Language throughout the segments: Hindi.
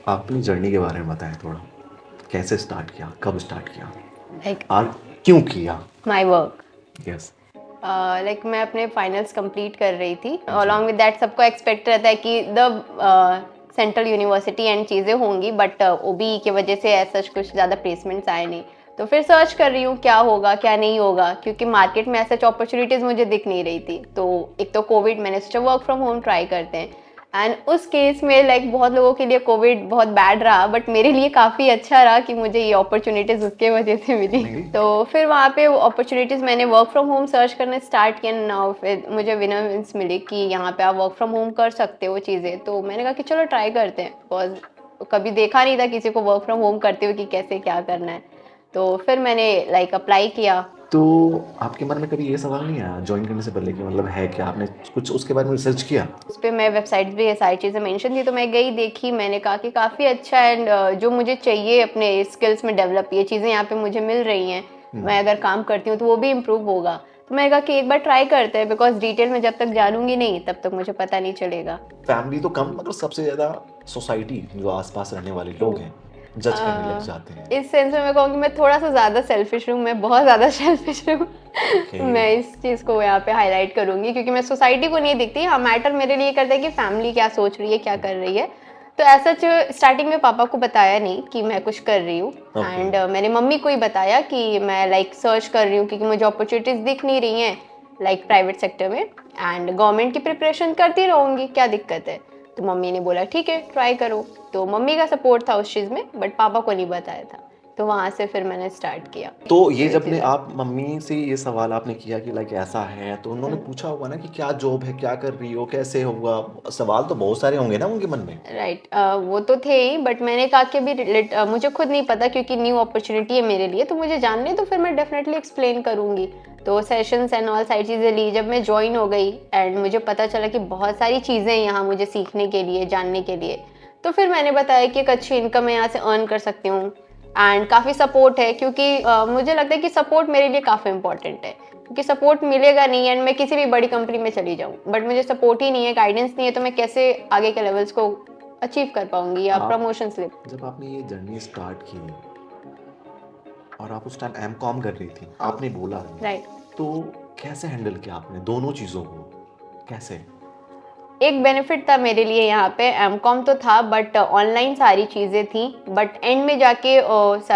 आप अपनी जर्नी के बारे में बताएं थोड़ा, कैसे स्टार्ट किया, कब स्टार्ट किया लाइक और क्यों किया? My work. यस। लाइक मैं अपने फाइनल्स कंप्लीट कर रही थी, जी। अलॉन्ग विद दैट सबको एक्सपेक्ट रहता है कि द सेंट्रल यूनिवर्सिटी एंड चीज़ें होंगी, बट ओबी की वजह से ऐसा कुछ ज़्यादा प्लेसमेंट्स आए नहीं। तो फिर सर्च कर रही हूँ क्या होगा क्या नहीं होगा, क्योंकि मार्केट में ऐसा अपॉर्चुनिटीज़ मुझे दिख नहीं रही थी। तो एक तो कोविड, मैंने सोचा वर्क फ्रॉम होम ट्राई करते हैं। एंड उस केस में लाइक बहुत लोगों के लिए कोविड बहुत बैड रहा, बट मेरे लिए काफ़ी अच्छा रहा कि मुझे ये अपॉर्चुनिटीज़ उसके वजह से मिली। नहीं। तो फिर वहाँ पे अपॉर्चुनिटीज़ मैंने वर्क फ्रॉम होम सर्च करना स्टार्ट किया नाउ। फिर मुझे विनर्स मिली कि यहाँ पे आप वर्क फ्रॉम होम कर सकते हो चीज़ें। तो मैंने कहा कि चलो ट्राई करते हैं, बिकॉज कभी देखा नहीं था किसी को वर्क फ्रॉम होम करते हुए कि कैसे क्या करना है। तो फिर मैंने लाइक अप्लाई किया। तो आपके मन में कभी ये सवाल नहीं आया ज्वाइन करने से पहले कि मतलब है क्या, आपने कुछ उसके बारे में रिसर्च किया? उस पे मैं वेबसाइट्स भी ये सारी चीज़ें मेंशन थी, तो मैं गई देखी, मैंने कहा कि काफ़ी अच्छा है एंड जो मुझे चाहिए अपने स्किल्स में डेवलप, ये चीज़ें यहाँ पे मुझे मिल रही हैं। मैं अगर काम करती हूँ तो वो भी इम्प्रूव होगा। तो मैंने कहा कि एक बार ट्राई करते हैं, बिकॉज डिटेल में जब तक जानूंगी नहीं तब तक मुझे पता नहीं चलेगा। फैमिली तो कम, मतलब सबसे ज़्यादा सोसाइटी जो आसपास रहने वाले लोग हैं जज करने लग जाते हैं। इस सेंस में मैं कहूँगी मैं थोड़ा सा ज़्यादा सेल्फिश हूँ, मैं बहुत ज़्यादा सेल्फिश हूँ। ओके। मैं इस चीज़ को यहाँ पे हाईलाइट करूँगी, क्योंकि मैं सोसाइटी को नहीं दिखती। हाँ, मैटर मेरे लिए करता है कि फैमिली क्या सोच रही है, क्या कर रही है। तो ऐसा स्टार्टिंग में पापा को बताया नहीं कि मैं कुछ कर रही हूँ। ओके। एंड मैंने मम्मी को ही बताया कि मैं लाइक सर्च कर रही हूँ, क्योंकि मुझे अपॉर्चुनिटीज़ दिख नहीं रही हैं लाइक प्राइवेट सेक्टर में, एंड गवर्नमेंट की प्रिपरेशन करती रहूँगी, क्या दिक्कत है। तो मम्मी ने बोला ठीक है ट्राई करो। तो मम्मी का सपोर्ट था उस चीज़ में, बट पापा को नहीं बताया था। तो वहाँ से फिर मैंने स्टार्ट किया। तो ये ये जब ने चीज़ें आप मम्मी से ये सवाल आपने किया कि लाइक ऐसा है, तो उन्होंने पूछा होगा ना कि क्या जॉब है, क्या कर रही हो, कैसे होगा? सवाल तो बहुत सारे होंगे ना उनके मन में। राइट, वो तो थे ही, बट मैंने कहा कि अभी मुझे खुद नहीं पता, क्योंकि न्यू अपॉर्चुनिटी है मेरे लिए, तो मुझे जानने तो फिर मैं डेफिनेटली एक्सप्लेन करूंगी। तो सेशंस एंड ऑल सारी चीज़ें ली जब मैं ज्वाइन हो गई, एंड मुझे पता चला कि बहुत सारी चीज़ें हैं यहाँ मुझे सीखने के लिए, जानने के लिए। तो फिर मैंने बताया कि एक अच्छी इनकम मैं यहाँ से अर्न कर सकती हूँ, एंड काफ़ी सपोर्ट है, क्योंकि मुझे लगता है कि सपोर्ट मेरे लिए काफ़ी इंपॉर्टेंट है। क्योंकि सपोर्ट मिलेगा नहीं एंड मैं किसी भी बड़ी कंपनी में चली जाऊँ, बट मुझे सपोर्ट ही नहीं है, गाइडेंस नहीं है, तो मैं कैसे आगे के लेवल्स को अचीव कर पाऊंगी या आप प्रमोशंस ले। जब आपने ये जर्नी स्टार्ट की और आप उस टाइम एम कॉम कर रही थी, आपने बोला नहीं, राइट। तो कैसे हैंडल किया आपने दोनों चीज़ों को? कैसे? एक बेनिफिट था मेरे लिए यहाँ पे, एमकॉम तो था बट ऑनलाइन सारी चीज़ें थी, बट एंड में जाके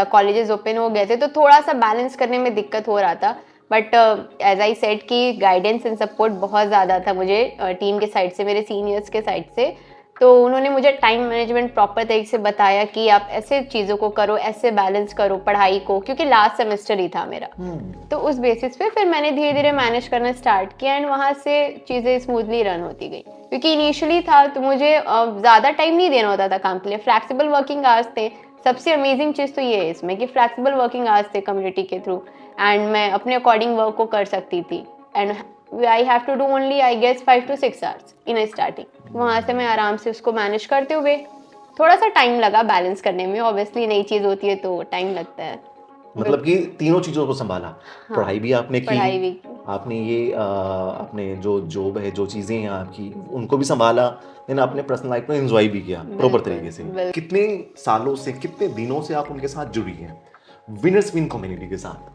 कॉलेजेस ओपन हो गए थे, तो थोड़ा सा बैलेंस करने में दिक्कत हो रहा था। बट एज आई सेड कि गाइडेंस एंड सपोर्ट बहुत ज़्यादा था मुझे टीम के साइड से, मेरे सीनियर्स के साइड से। तो उन्होंने मुझे टाइम मैनेजमेंट प्रॉपर तरीके से बताया कि आप ऐसे चीज़ों को करो, ऐसे बैलेंस करो पढ़ाई को, क्योंकि लास्ट सेमेस्टर ही था मेरा। तो उस बेसिस पे फिर मैंने धीरे धीरे मैनेज करना स्टार्ट किया, एंड वहाँ से चीज़ें स्मूथली रन होती गई। क्योंकि इनिशियली था तो मुझे ज़्यादा टाइम नहीं देना होता था काम के लिए, फ्लैक्सिबल वर्किंग आवर्स थे। सबसे अमेजिंग चीज़ तो ये है इसमें कि फ्लैक्सिबल वर्किंग आवर्स थे कम्युनिटी के थ्रू, एंड मैं अपने अकॉर्डिंग वर्क को कर सकती थी। And I have to do only I guess 5 to 6 hours in starting. वहाँ से मैं आराम से उसको मैनेज करते हुए, थोड़ा सा टाइम लगा बैलेंस करने में, ऑब्वियसली नई चीज़ होती है तो टाइम लगता है। मतलब कि तीनों चीज़ों को संभाला, हाँ, पढ़ाई भी आपने की, पढ़ाई भी की। आपने ये अपने जो जॉब है, जो चीज़ें हैं आपकी, उनको भी संभाला, देन आपने पर्सनल लाइफ में एंजॉय भी किया प्रॉपर बिल्कुल तरीके से। बिल्कुल। कितने सालों से, कितने दिनों से आप उनके साथ जुड़ी हैं, विनर्स विन कम्युनिटी के साथ?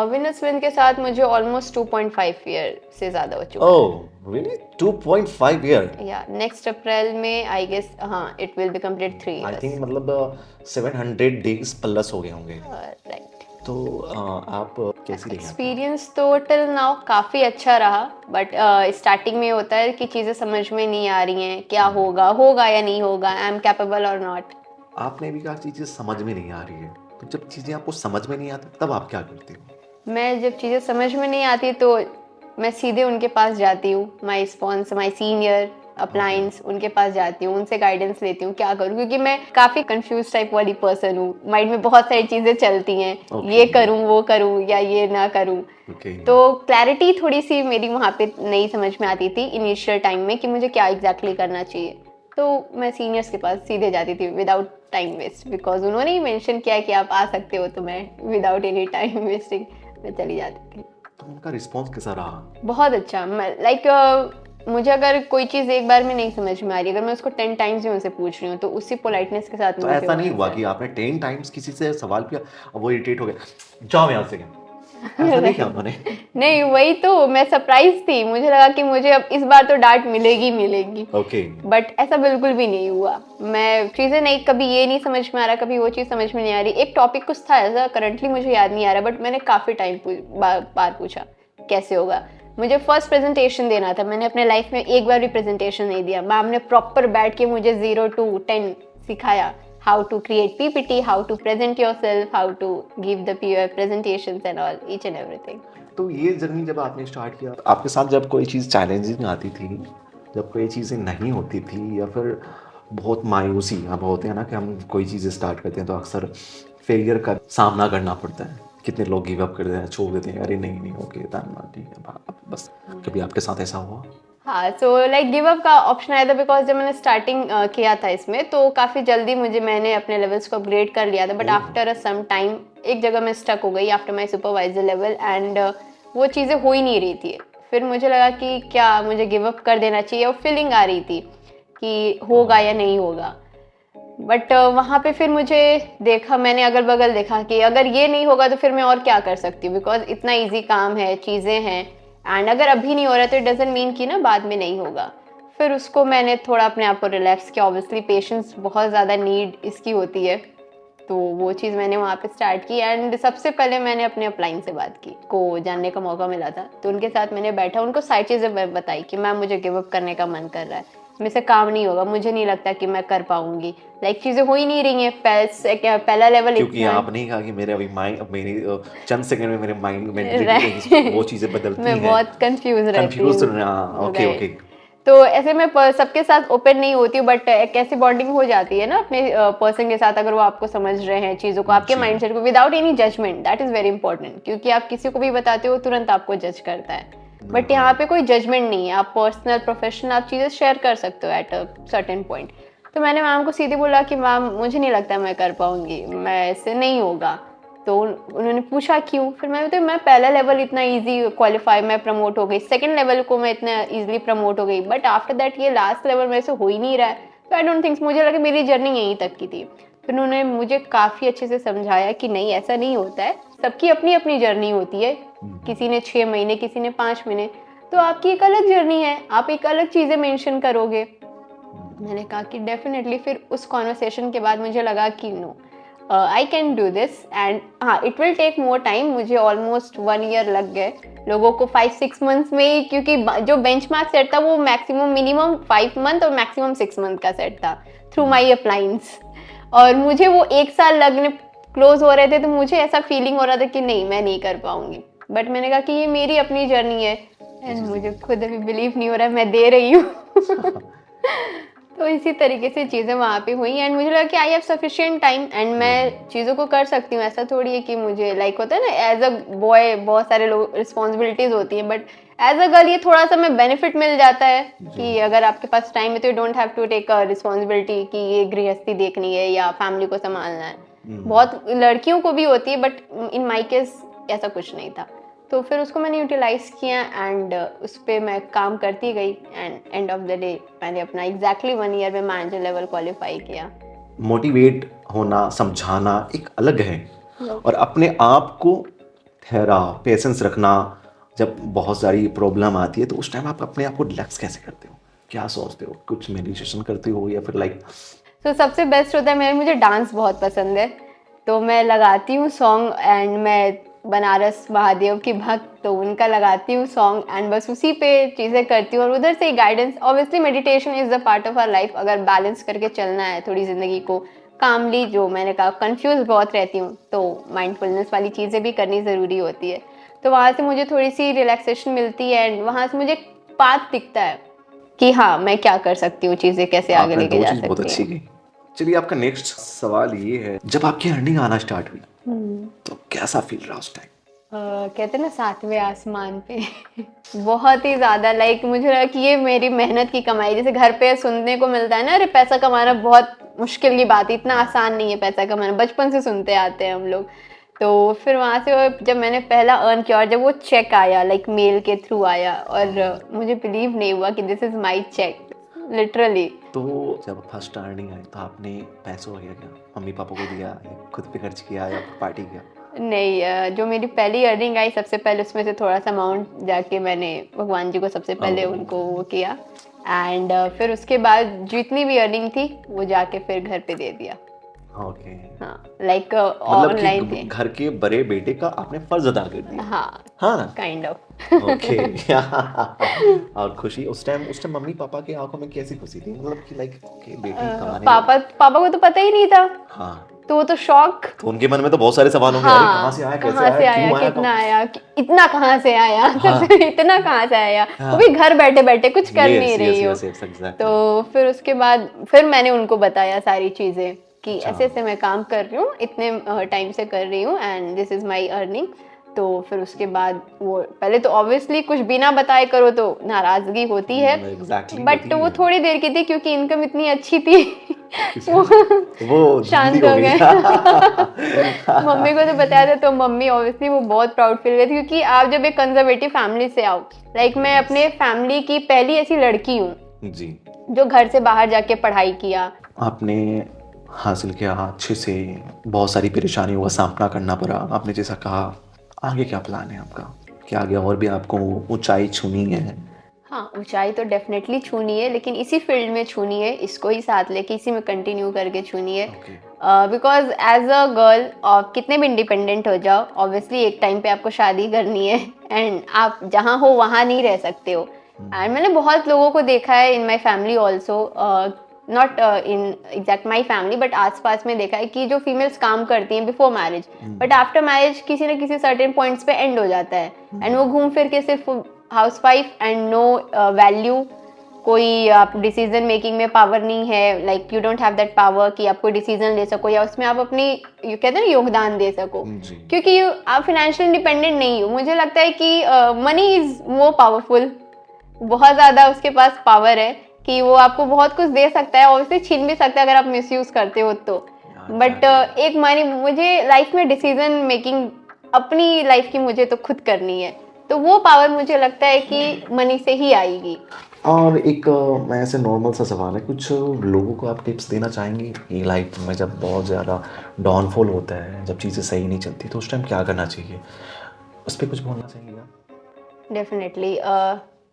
विनर्स विन के साथ मुझे ऑलमोस्ट 2.5 ईयर से ज़्यादा हो चुका है। Oh really, 2.5 year? या नेक्स्ट अप्रैल में आई गेस, हाँ, it will be complete 3 I think years. मतलब 700 डेज प्लस हो गए होंगे। राइट। तो आप कैसी रही आपकी? एक्सपीरियंस तो टिल नाउ काफ़ी अच्छा रहा, बट स्टार्टिंग में होता है कि चीज़ें समझ में नहीं आ रही हैं, क्या होगा होगा या नहीं होगा, आई एम कैपेबल और नॉट। आपने भी कहा चीज़ें समझ में नहीं आ रही है, तो जब चीज़ें आपको समझ में नहीं आती तब आप क्या करते हो? मैं जब चीज़ें समझ में नहीं आती तो मैं सीधे उनके पास जाती हूँ, माई स्पॉन्स, माई सीनियर ओके। अपलाइंस, उनके पास जाती हूँ, उनसे गाइडेंस लेती हूँ क्या करूँ, क्योंकि मैं काफ़ी कंफ्यूज टाइप वाली पर्सन हूँ, माइंड में बहुत सारी चीज़ें चलती हैं, ओके। ये करूँ वो करूँ या ये ना करूँ। ओके। तो क्लैरिटी थोड़ी सी मेरी वहाँ पे नहीं समझ में आती थी इनिशियल टाइम में कि मुझे क्या एग्जैक्टली करना चाहिए। तो मैं सीनियर्स के पास सीधे जाती थी विदाउट टाइम वेस्ट, बिकॉज उन्होंने ही मेंशन किया कि आप आ सकते हो, तो मैं विदाउट एनी टाइम वेस्टिंग मैं चली जाती थी। तो उनका रिस्पॉन्स कैसा रहा? बहुत अच्छा, मैं लाइक मुझे अगर कोई चीज़ एक बार में नहीं समझ में आ रही, अगर मैं उसको 10 टाइम्स भी उनसे पूछ रही हूँ तो उसी पोलाइटनेस के साथ तो मुझे ऐसा वो नहीं हुआ आंसर कि आपने 10 टाइम्स किसी से सवाल किया और वो इरिटेट हो गया, जाओ यहाँ से, ऐसा नहीं किया उन्होंने? नहीं, वही तो मैं सरप्राइज थी, मुझे लगा कि मुझे अब इस बार तो डांट मिलेगी ही मिलेगी। ओके। बट ऐसा बिल्कुल भी नहीं हुआ। मैं चीज़ें नहीं, कभी ये नहीं समझ में आ रहा, कभी वो चीज़ समझ में नहीं आ रही। एक टॉपिक कुछ था ऐसा, करंटली मुझे याद नहीं आ रहा, बट मैंने काफ़ी टाइम बार पूछा कैसे होगा। मुझे फर्स्ट प्रेजेंटेशन देना था, मैंने अपने लाइफ में एक बार भी प्रेजेंटेशन नहीं दिया। मैम ने प्रॉपर बैठ के मुझे 0 to 10 सिखाया, how to create PPT, how to present yourself, how to give the presentations and all, each and everything. तो ये जर्नी जब आपने स्टार्ट किया, आपके साथ जब कोई चीज़ चैलेंजिंग आती थी, जब कोई चीज़ें नहीं होती थी, या फिर बहुत मायूसी, अब होते हैं ना कि हम कोई चीज़ें स्टार्ट करते हैं तो अक्सर फेलियर का सामना करना पड़ता है, कितने लोग गिव अप कर देते हैं, छोड़ देते हैं, अरे नहीं नहीं ओके ठीक है बस। कभी आपके साथ ऐसा हुआ? हाँ, सो लाइक गिव अप का ऑप्शन आया था बिकॉज जब मैंने स्टार्टिंग किया था इसमें तो काफ़ी जल्दी मैंने अपने लेवल्स को अपग्रेड कर लिया था, but after a some time एक जगह मैं स्टक हो गई after my supervisor level, and वो चीज़ें हो ही नहीं रही थी। फिर मुझे लगा कि क्या मुझे गिव अप कर देना चाहिए, और फीलिंग आ रही थी कि होगा या नहीं होगा। बट वहाँ पे फिर मुझे देखा, मैंने अगल बगल देखा कि अगर ये नहीं होगा तो फिर मैं और क्या कर सकती हूँ, बिकॉज इतना इजी काम है, चीज़ें हैं, एंड अगर अभी नहीं हो रहा तो इट डजेंट मीन कि ना बाद में नहीं होगा। फिर उसको मैंने थोड़ा अपने आप को रिलैक्स किया। ऑब्वियसली पेशेंस बहुत ज़्यादा नीड इसकी होती है, तो वो चीज़ मैंने वहाँ पे स्टार्ट की। एंड सबसे पहले मैंने अपने अपलाइन से बात की, को जानने का मौका मिला था, तो उनके साथ मैंने बैठा, उनको सारी चीज़ें बताई कि मैम मुझे गिव अप करने का मन कर रहा है, मेरे से काम नहीं होगा, मुझे नहीं लगता कि मैं कर पाऊंगी, लाइक चीज़ें हो ही नहीं रही हैं। पहला लेवल क्योंकि इतना आपने ही कहा कि मेरे अभी माइंड, मेरी चंद सेकंड में मेरे माइंड मेंटलिटी वो राइट चीज़ें बदलती मैं हैं। बहुत कंफ्यूज रहती कंफ्यूज, हूँ, ओके राइट। ओके। तो ऐसे में सबके साथ ओपन नहीं होती हूँ, बट एक ऐसी बॉन्डिंग हो जाती है ना अपने पर्सन के साथ, अगर वो आपको समझ रहे हैं चीज़ों को, आपके जी। माइंडसेट को, without any judgement. That is very important, क्योंकि आप किसी को भी बताते हो तुरंत आपको जज करता है, बट यहाँ पे कोई जजमेंट नहीं है। आप पर्सनल प्रोफेशनल आप चीज़ें शेयर कर सकते हो एट अ सर्टेन पॉइंट। तो मैंने मैम को सीधे बोला कि मैम मुझे नहीं लगता मैं कर पाऊंगी, मैं ऐसे नहीं होगा। तो उन्होंने पूछा क्यों, फिर मैं बताया मैं पहला लेवल इतना इजी क्वालिफाई, मैं प्रमोट हो गई, सेकंड लेवल को मैं इतना इजीली प्रमोट हो गई, बट आफ्टर दैट ये लास्ट लेवल मेरे से हो ही नहीं रहा है। तो आई डोंट थिंक, मुझे लगा मेरी जर्नी यहीं तक की थी। फिर उन्होंने मुझे काफ़ी अच्छे से समझाया कि नहीं ऐसा नहीं होता है, सबकी अपनी अपनी जर्नी होती है, किसी ने 6 महीने, किसी ने 5 महीने, तो आपकी एक अलग जर्नी है, आप एक अलग चीज़ें मेंशन करोगे। मैंने कहा कि डेफिनेटली। फिर उस कॉन्वर्सेशन के बाद मुझे लगा कि no, I can do this, and हाँ it will take more time. मुझे ऑलमोस्ट 1 ईयर लग गए, लोगों को 5-6 मंथ्स में ही, क्योंकि जो बेंचमार्क सेट था वो मैक्सिमम मिनिमम 5 मंथ और मैक्सिमम 6 मंथ का सेट था थ्रू माई अप्लाइंस, और मुझे वो 1 साल लगने क्लोज हो रहे थे, तो मुझे ऐसा फीलिंग हो रहा था कि नहीं मैं नहीं कर पाऊंगी। बट मैंने कहा कि ये मेरी अपनी जर्नी है, एंड मुझे खुद अभी बिलीव नहीं हो रहा है मैं दे रही हूँ। तो इसी तरीके से चीज़ें वहाँ पे हुई, एंड मुझे लगा कि I have sufficient time, and मैं चीज़ों को कर सकती हूँ। ऐसा थोड़ी है कि मुझे लाइक होता है ना एज अ बॉय बहुत सारे लोग रिस्पॉन्सिबिलिटीज होती हैं, बट एज अ गर्ल ये थोड़ा सा मैं बेनिफिट मिल जाता है कि अगर आपके पास टाइम है तो you don't have to take a responsibility कि ये गृहस्थी देखनी है या फैमिली को संभालना है। बहुत लड़कियों को भी होती है, बट इन माई केस ऐसा कुछ नहीं था। तो फिर उसको मैंने यूटिलाइज किया, एंड उस पर मैं काम करती गई, and end of the day मैंने अपना एग्जैक्टली 1 ईयर में मैनेजर लेवल क्वालिफाई किया। मोटिवेट होना, समझाना एक अलग है, Right. और अपने आप को ठहराव, पेशेंस रखना, जब बहुत सारी प्रॉब्लम आती है तो उस टाइम आप अपने आप को रिलैक्स कैसे करते हो, क्या सोचते हो, कुछ मेडिटेशन करते हो या फिर लाइक? तो सबसे बेस्ट होता है मुझे डांस बहुत पसंद है, तो मैं लगाती हूँ सॉन्ग, एंड मैं बनारस महादेव की भक्त, तो उनका लगाती हूँ सॉन्ग, एंड बस उसी पे चीज़ें करती हूँ, और उधर से guidance. Obviously meditation is the part of our life, अगर बैलेंस करके चलना है थोड़ी ज़िंदगी को कामली, जो मैंने कहा कंफ्यूज बहुत रहती हूँ, तो माइंडफुलनेस वाली चीज़ें भी करनी ज़रूरी होती है। तो वहाँ से मुझे थोड़ी सी रिलैक्सेशन मिलती है, एंड वहाँ से मुझे पाथ दिखता है कि हाँ मैं क्या कर सकती हूँ, चीज़ें कैसे आगे आपने लेके दो जा चीज़ बहुत सकती अच्छी हूँ। की। चलिए, आपका नेक्स्ट सवाल ये है, जब आपकी अर्निंग आना स्टार्ट हुई तो कैसा फील रहा उस टाइम? कहते हैं ना 7वें आसमान पे। बहुत ही ज़्यादा, लाइक मुझे लगा कि ये मेरी मेहनत की कमाई, जैसे घर पे सुनने को मिलता है ना, अरे पैसा कमाना बहुत मुश्किल की बात है, इतना आसान नहीं है पैसा कमाना, बचपन से सुनते आते हैं हम लोग। तो फिर वहाँ से जब मैंने पहला अर्न किया और जब वो चेक आया लाइक मेल के थ्रू आया और मुझे बिलीव नहीं हुआ कि this is my check literally. तो जब फर्स्ट अर्निंग आई तो आपने पैसों वगैरह क्या मम्मी पापा को दिया या खुद पे खर्च किया या पार्टी किया? नहीं जो मेरी पहली अर्निंग आई सबसे पहले उसमें से थोड़ा सा अमाउंट जाके मैंने भगवान जी को सबसे पहले ओह। उनको वो किया एंड फिर उसके बाद जितनी भी अर्निंग थी वो जाके फिर घर पे दे दिया। ओके, हाँ लाइक मतलब ऑनलाइन कि थे। घर के बड़े बेटे का आपने फर्ज अदा कर दिया। हाँ हाँ ना? Kind of. ओके। और खुशी उस टाइम मम्मी पापा की आंखों में कैसी खुशी थी, मतलब कि लाइक ओके बेटी कमाने पापा पापा को तो पता ही नहीं था हाँ, तो वो तो शॉक। तो उनके मन में तो बहुत सारे सवाल होंगे, अरे कहाँ हाँ से आया, कैसे कहाँ से आया, आया, क्यों आया, कितना आया, इतना कहाँ से आया हाँ। इतना कहाँ से आया, हाँ। वो भी घर बैठे बैठे कुछ कर नहीं यस रही हो। Yes yes exactly. तो फिर उसके बाद फिर मैंने उनको बताया सारी चीजें कि अच्छा। ऐसे ऐसे मैं काम कर रही हूँ, इतने टाइम से कर रही हूँ and this is my earning. तो फिर उसके बाद वो पहले तो ऑब्वियसली कुछ बिना बताए करो तो नाराजगी होती है एग्जैक्टली बट होती वो है। थोड़ी देर की थी क्योंकि इनकम इतनी अच्छी थी वो वो धुंधली शांत हो हो गई। गए मम्मी को तो बताया था तो मम्मी ऑब्वियसली वो बहुत प्राउड फील हुई थी क्योंकि आप जब एक कंजर्वेटिव फैमिली से आओ लाइक मैं अपने फैमिली की पहली ऐसी लड़की हूँ जी, जो घर से बाहर जाके पढ़ाई किया। आपने हासिल किया अच्छे से, बहुत सारी परेशानियों का सामना करना पड़ा, आपने जैसा कहा। आगे क्या प्लान है आपका, क्या आगे और भी आपको ऊंचाई छूनी है? हाँ ऊंचाई तो डेफिनेटली छूनी है लेकिन इसी फील्ड में छूनी है, इसको ही साथ लेके इसी में कंटिन्यू करके छूनी है okay. Because as a girl आप कितने भी इंडिपेंडेंट हो जाओ ऑब्वियसली एक टाइम पे आपको शादी करनी है एंड आप जहाँ हो वहाँ नहीं रह सकते हो। एंड मैंने बहुत लोगों को देखा है in my family also, not in exact my family but आसपास में देखा है कि जो फीमेल्स काम करती हैं before marriage but after marriage किसी न किसी सर्टेन पॉइंट्स पे एंड हो जाता है एंड वो घूम फिर के सिर्फ हाउसवाइफ एंड नो वैल्यू, कोई आप डिसीजन मेकिंग में पावर नहीं है, like you don't have that power कि आप कोई डिसीजन ले सको या उसमें आप अपनी यू कहते हैं ना योगदान दे सको जी। क्योंकि आप फाइनेंशियल इंडिपेंडेंट नहीं हो। मुझे लगता है कि मनी इज मोर पावरफुल, बहुत ज़्यादा उसके पास पावर है कि वो आपको बहुत कुछ दे सकता है और उसे छीन भी सकता है अगर आप मिसयूज करते हो तो। बट एक मनी मुझे लाइफ में डिसीजन मेकिंग अपनी लाइफ की मुझे तो खुद करनी है तो वो पावर मुझे लगता है कि मनी से ही आएगी। और एक मैं ऐसे नॉर्मल सा सवाल है, कुछ लोगों को आप टिप्स देना चाहेंगे कि लाइफ में जब बहुत ज़्यादा डाउनफॉल होता है, जब चीज़ें सही नहीं चलती तो उस टाइम क्या करना चाहिए, उस पर कुछ बोलना चाहेंगे आप? डेफिनेटली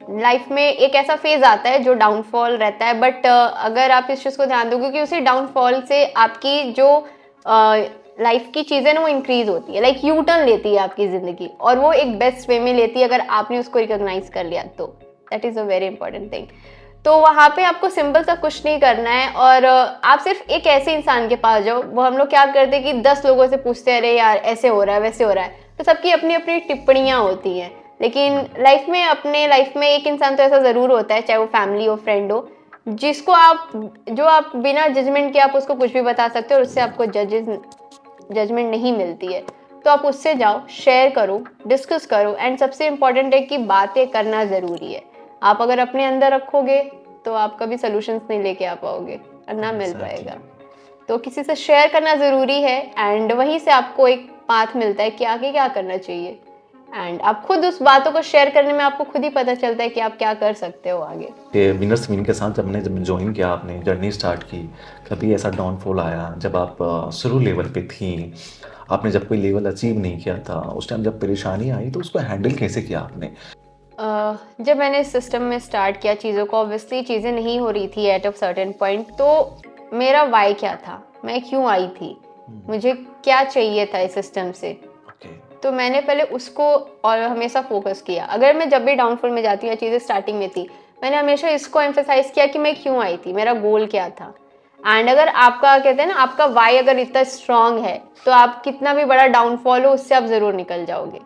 लाइफ में एक ऐसा फेज आता है जो डाउनफॉल रहता है बट अगर आप इस चीज़ को ध्यान दोगे कि उसी डाउनफॉल से आपकी जो लाइफ की चीज़ें ना वो इंक्रीज होती है, लाइक यू टर्न लेती है आपकी ज़िंदगी और वो एक बेस्ट वे में लेती है अगर आपने उसको रिकॉग्नाइज कर लिया तो that is a very important thing. तो वहाँ पे आपको सिंपल सा कुछ नहीं करना है और आप सिर्फ एक ऐसे इंसान के पास जाओ। वो हम लोग क्या करते हैं कि 10 लोगों से पूछते हैं अरे यार ऐसे हो रहा है वैसे हो रहा है, तो सबकी अपनी अपनी टिप्पणियाँ होती हैं लेकिन लाइफ में अपने लाइफ में एक इंसान तो ऐसा ज़रूर होता है चाहे वो फैमिली हो फ्रेंड हो जिसको आप जो आप बिना जजमेंट के आप उसको कुछ भी बता सकते हो और उससे आपको जजमेंट नहीं मिलती है। तो आप उससे जाओ, शेयर करो, डिस्कस करो एंड सबसे इम्पॉर्टेंट है कि बातें करना ज़रूरी है। आप अगर अपने अंदर रखोगे तो आप कभी सॉल्यूशंस नहीं लेके आ पाओगे और ना मिल पाएगा। तो किसी से शेयर करना ज़रूरी है एंड वहीं से आपको एक पाथ मिलता है कि आगे क्या करना चाहिए एंड आप खुद उस बातों को शेयर करने में आपको खुद ही पता चलता है कि आप क्या कर सकते हो आगे। कि विनर्स विन के साथ जब ज्वाइन किया, आपने जर्नी स्टार्ट की, कभी ऐसा डाउनफॉल आया जब आप शुरू लेवल पे थी, आपने जब कोई लेवल अचीव नहीं किया था, उस टाइम जब परेशानी आई तो उसको हैंडल कैसे किया आपने? जब मैंने इस सिस्टम में स्टार्ट किया चीज़ों को ऑब्वियसली चीज़ें नहीं हो रही थी एट अ सर्टेन पॉइंट, तो मेरा वाई क्या था, मैं क्यों आई थी, मुझे क्या चाहिए था इस सिस्टम से। तो मैंने पहले उसको और हमेशा फोकस किया। अगर मैं जब भी डाउनफॉल में जाती हूँ या चीज़ें स्टार्टिंग में थी मैंने हमेशा इसको एम्फेसाइज किया कि मैं क्यों आई थी, मेरा गोल क्या था। एंड अगर आपका कहते हैं ना आपका वाई अगर इतना स्ट्रांग है तो आप कितना भी बड़ा डाउनफॉल हो उससे आप ज़रूर निकल जाओगे।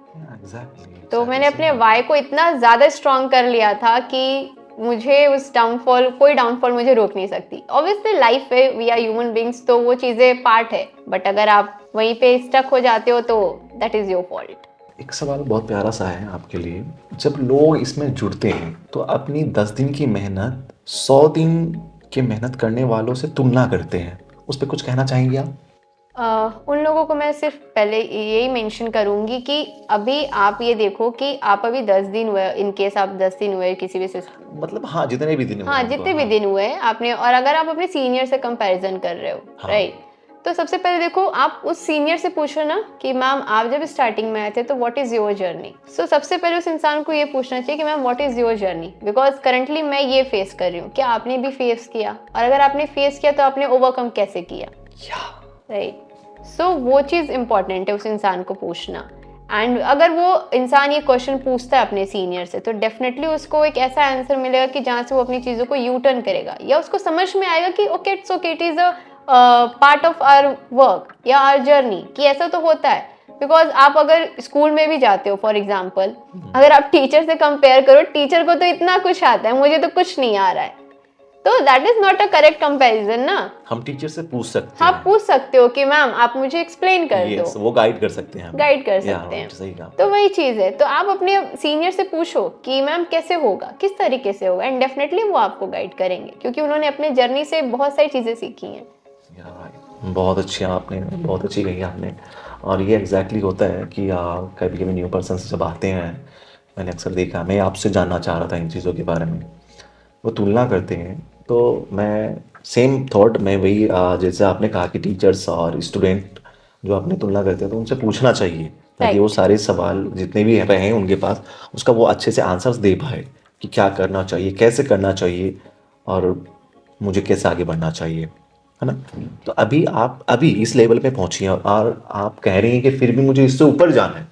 तो मैंने अपने वाई को इतना ज़्यादा स्ट्रांग कर लिया था कि मुझे उस डाउनफॉल कोई डाउनफॉल मुझे रोक नहीं सकती। ऑब्वियसली लाइफ है, वी आर ह्यूमन बींग्स, तो वो चीज़ें पार्ट है बट अगर आप वहीं पे स्टक हो जाते हो तो दैट इज़ योर फॉल्ट। एक सवाल बहुत प्यारा सा है आपके लिए, जब लोग इसमें जुड़ते हैं तो अपनी 10 दिन की मेहनत 100 दिन के मेहनत करने वालों से तुलना करते हैं, उस पर कुछ कहना चाहेंगे आप? उन लोगों को मैं सिर्फ पहले यही मेंशन करूंगी कि अभी आप ये देखो कि आप अभी 10 दिन हुए, इन केस आप 10 दिन हुए किसी भी सिस्टम, मतलब हाँ, जितने भी दिन हुए हाँ उनको, जितने भी हाँ। दिन हुए आपने, और अगर आप अपने सीनियर से कंपैरिजन कर रहे हो, हाँ। राइट, तो सबसे पहले देखो आप उस सीनियर से पूछो ना कि मैम आप जब स्टार्टिंग में आए थे तो व्हाट इज योर जर्नी। सो सबसे पहले उस इंसान को ये पूछना चाहिए कि ma'am what is your journey, because currently मैं ये फेस कर रही हूँ, क्या आपने भी फेस किया, और अगर आपने फेस किया तो आपने ओवरकम कैसे किया, राइट। सो वो चीज़ इंपॉर्टेंट है उस इंसान को पूछना। एंड अगर वो इंसान ये क्वेश्चन पूछता है अपने सीनियर से तो डेफिनेटली उसको एक ऐसा आंसर मिलेगा कि जहाँ से वो अपनी चीज़ों को यू टर्न करेगा, या उसको समझ में आएगा कि okay it's okay, it is a part of our work या आवर जर्नी, कि ऐसा तो होता है। बिकॉज आप अगर स्कूल में भी जाते हो फॉर एग्जाम्पल, अगर आप टीचर से कंपेयर करो, टीचर को तो इतना कुछ आता है, मुझे तो कुछ नहीं आ रहा है, तो that is not a correct comparison ना। हम टीचर से पूछ सकते आप हैं, पूछ सकते हो कि मैम आप मुझे एक्सप्लेन कर दो, यस, वो गाइड कर सकते हैं हमें, गाइड कर या सकते हैं। राइट, सही कहा। तो वही चीज़ है, तो आप अपने सीनियर से पूछो कि मैम कैसे होगा, किस तरीके से होगा, एंड डेफिनेटली वो आपको गाइड करेंगे क्योंकि उन्होंने अपने जर्नी से बहुत सारी चीज़ें सीखी हैं। या राइट, बहुत अच्छी आपने, बहुत अच्छी कही आपने। और ये एग्जैक्टली होता है कि कभी कभी न्यू पर्सन जब आते हैं, मैंने अक्सर देखा, मैं आपसे जानना चाह रहा था इन चीज़ों के बारे में, वो तुलना करते हैं, तो मैं सेम थॉट मैं वही जैसे आपने कहा कि टीचर्स और स्टूडेंट जो आपने तुलना करते हैं तो उनसे पूछना चाहिए, ताकि वो राइट। सारे सवाल जितने भी रहे हैं उनके पास, उसका वो अच्छे से आंसर्स दे पाए कि क्या करना चाहिए, कैसे करना चाहिए, और मुझे कैसे आगे बढ़ना चाहिए, है ना। तो अभी आप अभी इस लेवल पे पहुंची हैं और आप कह रही हैं कि फिर भी मुझे इससे ऊपर जाना है,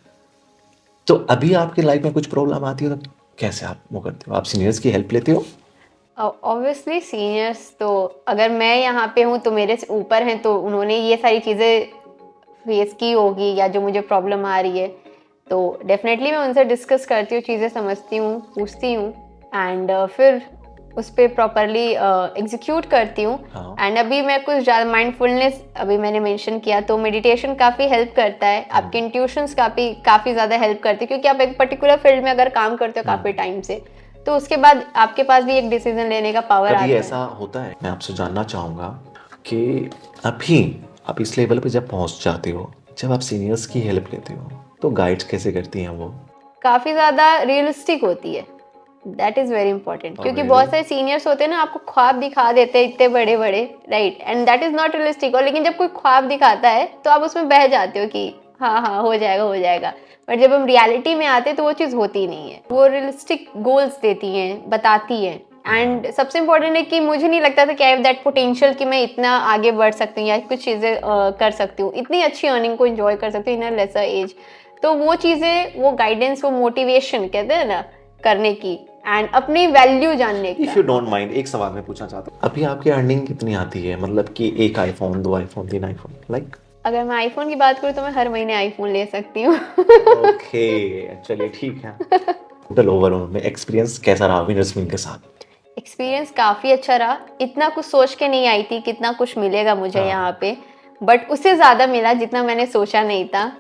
तो अभी आपकी लाइफ में कुछ प्रॉब्लम आती है तो कैसे आप वो करते हो, आप सीनियर्स की हेल्प लेते हो? ऑब्वियसली सीनियर्स तो, अगर मैं यहाँ पे हूँ तो मेरे से ऊपर हैं, तो उन्होंने ये सारी चीज़ें फेस की होगी, या जो मुझे प्रॉब्लम आ रही है, तो डेफिनेटली मैं उनसे डिस्कस करती हूँ, चीज़ें समझती हूँ, पूछती हूँ, एंड फिर उस पर प्रॉपरली एग्जीक्यूट करती हूँ। हाँ। एंड अभी मैं कुछ ज़्यादा माइंडफुलनेस अभी मैंने मेंशन किया, तो मेडिटेशन काफ़ी हेल्प करता है, आपके इंट्यूशंस काफ़ी ज़्यादा हेल्प करते हैं, क्योंकि आप एक पर्टिकुलर फील्ड में अगर काम करते हो काफ़ी टाइम से, तो उसके बाद आपके पास भी एक डिसीजन लेने का पावर कभी आता ऐसा है। होता है, मैं आपसे जानना चाहूँगा कि अभी आप इस लेवल पे जब पहुँच जाते हो, जब आप सीनियर्स की हेल्प लेते हो, तो गाइड्स कैसे करती हैं वो? काफ़ी ज़्यादा रियलिस्टिक होती है, that is very important, Oh, क्योंकि really? बहुत सारे सीनियर्स होते हैं ना, आपको ख्वाब दिखा देते हैं इतने बड़े बड़े, right, and that is not realistic. और लेकिन जब कोई ख्वाब दिखाता है तो आप उसमें बह जाते हो कि हाँ हाँ हो जाएगा हो जाएगा, बट जब हम रियलिटी में आते हैं तो वो चीज़ होती नहीं है। वो रियलिस्टिक गोल्स देती हैं, बताती हैं, एंड सबसे इम्पोर्टेंट है कि मुझे नहीं लगता था कि आई हैव दैट पोटेंशियल कि मैं इतना आगे बढ़ सकती हूँ या कुछ चीज़ें कर सकती हूँ, इतनी अच्छी अर्निंग को एंजॉय कर सकती हूँ इन अ लेसर एज। तो वो चीज़ें, वो गाइडेंस, वो मोटिवेशन कहते हैं ना करने की, एंड अपनी वैल्यू जानने इफ़ का। यू डोंट माइंड, एक सवाल मैं पूछना चाहता हूँ, अभी आपकी अर्निंग कितनी आती है, मतलब कि एक आईफोन, 2 आईफोन, 3 आईफोन, लाइक? अगर मैं आईफोन की बात करूँ तो मैं हर महीने आईफोन ले सकती हूँ। ओके, चलिए ठीक है। टोटल ओवरऑल में एक्सपीरियंस कैसा रहा विनर स्विंग के साथ? एक्सपीरियंस काफ़ी अच्छा रहा, इतना कुछ सोच के नहीं आई थी कितना कुछ मिलेगा मुझे यहाँ पे, बट उससे ज़्यादा मिला जितना मैंने सोचा नहीं था।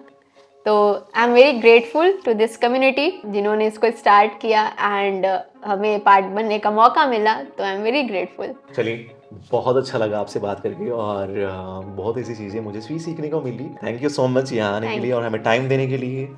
तो I am very grateful to this community जिन्होंने इसको स्टार्ट किया, एंड हमें पार्ट बनने का मौका मिला, तो आई एम वेरी ग्रेटफुल। चलिए, बहुत अच्छा लगा आपसे बात करके, और बहुत ऐसी चीज़ें मुझे भी सीखने को मिली। थैंक यू सो मच यहाँ आने के लिए थैंक और यू। हमें टाइम देने के लिए।